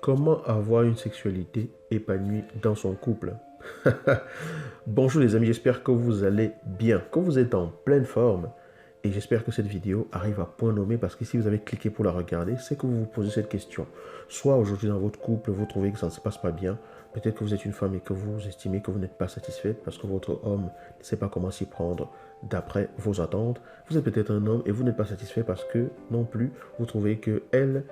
Comment avoir une sexualité épanouie dans son couple? Bonjour les amis, j'espère que vous allez bien, que vous êtes en pleine forme. Et j'espère que cette vidéo arrive à point nommé parce que si vous avez cliqué pour la regarder, c'est que vous vous posez cette question. Soit aujourd'hui dans votre couple, vous trouvez que ça ne se passe pas bien. Peut-être que vous êtes une femme et que vous estimez que vous n'êtes pas satisfaite parce que votre homme ne sait pas comment s'y prendre d'après vos attentes. Vous êtes peut-être un homme et vous n'êtes pas satisfait parce que non plus, vous trouvez que elle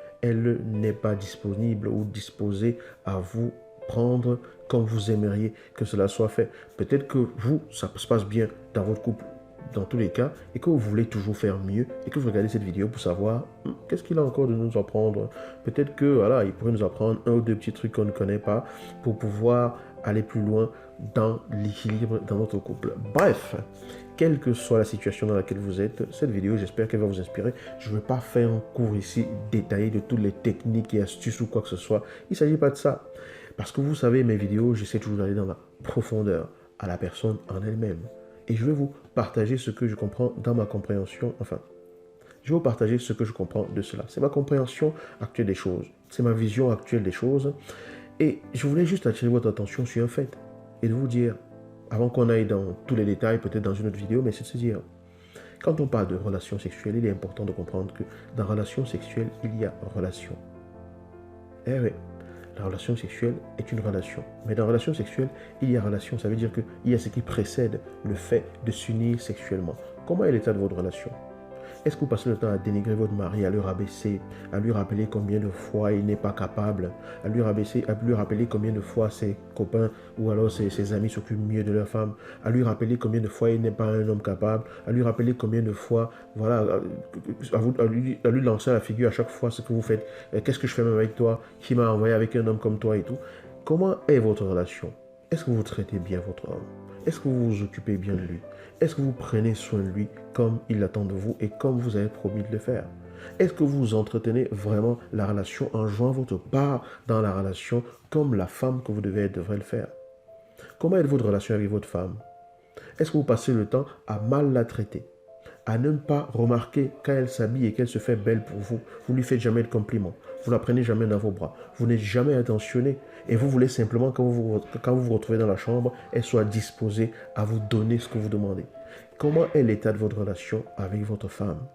n'est pas disponible ou disposée à vous prendre comme vous aimeriez que cela soit fait. Peut-être que vous, ça se passe bien dans votre couple dans tous les cas et que vous voulez toujours faire mieux et que vous regardez cette vidéo pour savoir qu'est-ce qu'il a encore de nous apprendre. Peut-être que voilà, il pourrait nous apprendre un ou deux petits trucs qu'on ne connaît pas pour pouvoir aller plus loin dans l'équilibre dans notre couple. Bref, quelle que soit la situation dans laquelle vous êtes, cette vidéo, j'espère qu'elle va vous inspirer. Je ne vais pas faire un cours ici détaillé de toutes les techniques et astuces ou quoi que ce soit. Il ne s'agit pas de ça. Parce que vous savez, mes vidéos, j'essaie toujours d'aller dans la profondeur à la personne en elle-même. Et je vais vous partager ce que je comprends dans ma compréhension. Enfin, je vais vous partager ce que je comprends de cela. C'est ma compréhension actuelle des choses. C'est ma vision actuelle des choses. Et je voulais juste attirer votre attention sur un fait. Et de vous dire, avant qu'on aille dans tous les détails, peut-être dans une autre vidéo, mais c'est de se dire, quand on parle de relations sexuelles, il est important de comprendre que dans relations sexuelles, il y a relation. Eh oui. La relation sexuelle est une relation. Mais dans la relation sexuelle, il y a relation. Ça veut dire qu'il y a ce qui précède le fait de s'unir sexuellement. Comment est l'état de votre relation? Est-ce que vous passez le temps à dénigrer votre mari, à le rabaisser, à lui rappeler combien de fois il n'est pas capable, à lui rabaisser, à lui rappeler combien de fois ses copains ou alors ses amis s'occupent mieux de leur femme, à lui rappeler combien de fois il n'est pas un homme capable, à lui rappeler combien de fois, voilà, à lui lancer à la figure à chaque fois ce que vous faites, qu'est-ce que je fais même avec toi, qui m'a envoyé avec un homme comme toi et tout. Comment est votre relation? Est-ce que vous traitez bien votre homme? Est-ce que vous vous occupez bien de lui? Est-ce que vous prenez soin de lui comme il l'attend de vous et comme vous avez promis de le faire? Est-ce que vous entretenez vraiment la relation en jouant votre part dans la relation comme la femme que vous devrez le faire? Comment est votre relation avec votre femme? Est-ce que vous passez le temps à mal la traiter? À ne pas remarquer quand elle s'habille et qu'elle se fait belle pour vous. Vous ne lui faites jamais de compliments. Vous ne la prenez jamais dans vos bras. Vous n'êtes jamais attentionné. Et vous voulez simplement, quand vous vous retrouvez dans la chambre, elle soit disposée à vous donner ce que vous demandez. Comment est l'état de votre relation avec votre femme?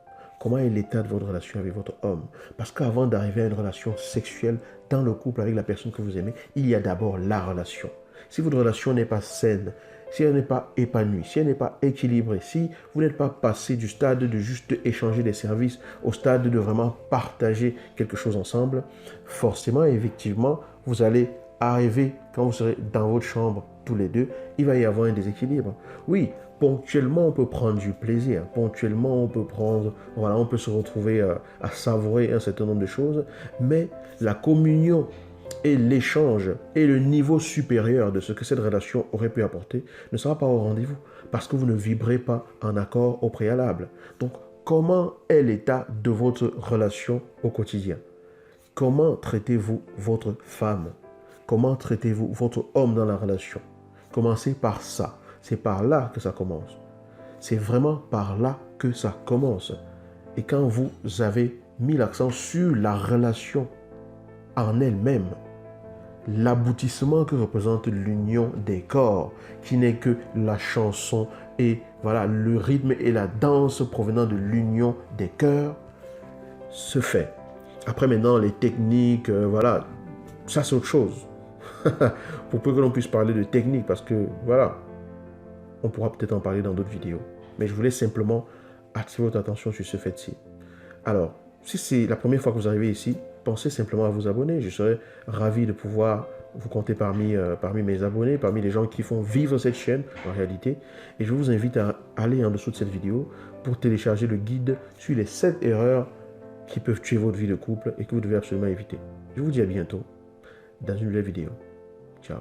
Comment est l'état de votre relation avec votre homme? Parce qu'avant d'arriver à une relation sexuelle dans le couple avec la personne que vous aimez, il y a d'abord la relation. Si votre relation n'est pas saine, si elle n'est pas épanouie, si elle n'est pas équilibrée, si vous n'êtes pas passé du stade de juste échanger des services au stade de vraiment partager quelque chose ensemble, forcément, effectivement, vous allez arriver, quand vous serez dans votre chambre tous les deux, il va y avoir un déséquilibre. Oui, ponctuellement, on peut prendre du plaisir. Ponctuellement, on peut prendre, voilà, on peut se retrouver à savourer un certain nombre de choses, mais la communion et l'échange et le niveau supérieur de ce que cette relation aurait pu apporter ne sera pas au rendez-vous parce que vous ne vibrez pas en accord au préalable. Donc, comment est l'état de votre relation au quotidien? Comment traitez-vous votre femme? Comment traitez-vous votre homme dans la relation? Commencez par ça. C'est par là que ça commence. C'est vraiment par là que ça commence. Et quand vous avez mis l'accent sur la relation en elle-même, l'aboutissement que représente l'union des corps, qui n'est que la chanson et voilà le rythme et la danse provenant de l'union des cœurs, se fait. Après maintenant, les techniques, voilà, ça c'est autre chose. Pour peu que l'on puisse parler de technique, parce que voilà, on pourra peut-être en parler dans d'autres vidéos. Mais je voulais simplement attirer votre attention sur ce fait-ci. Alors, si c'est la première fois que vous arrivez ici, pensez simplement à vous abonner. Je serais ravi de pouvoir vous compter parmi mes abonnés, parmi les gens qui font vivre cette chaîne en réalité. Et je vous invite à aller en dessous de cette vidéo pour télécharger le guide sur les 7 erreurs qui peuvent tuer votre vie de couple et que vous devez absolument éviter. Je vous dis à bientôt dans une nouvelle vidéo. Ciao.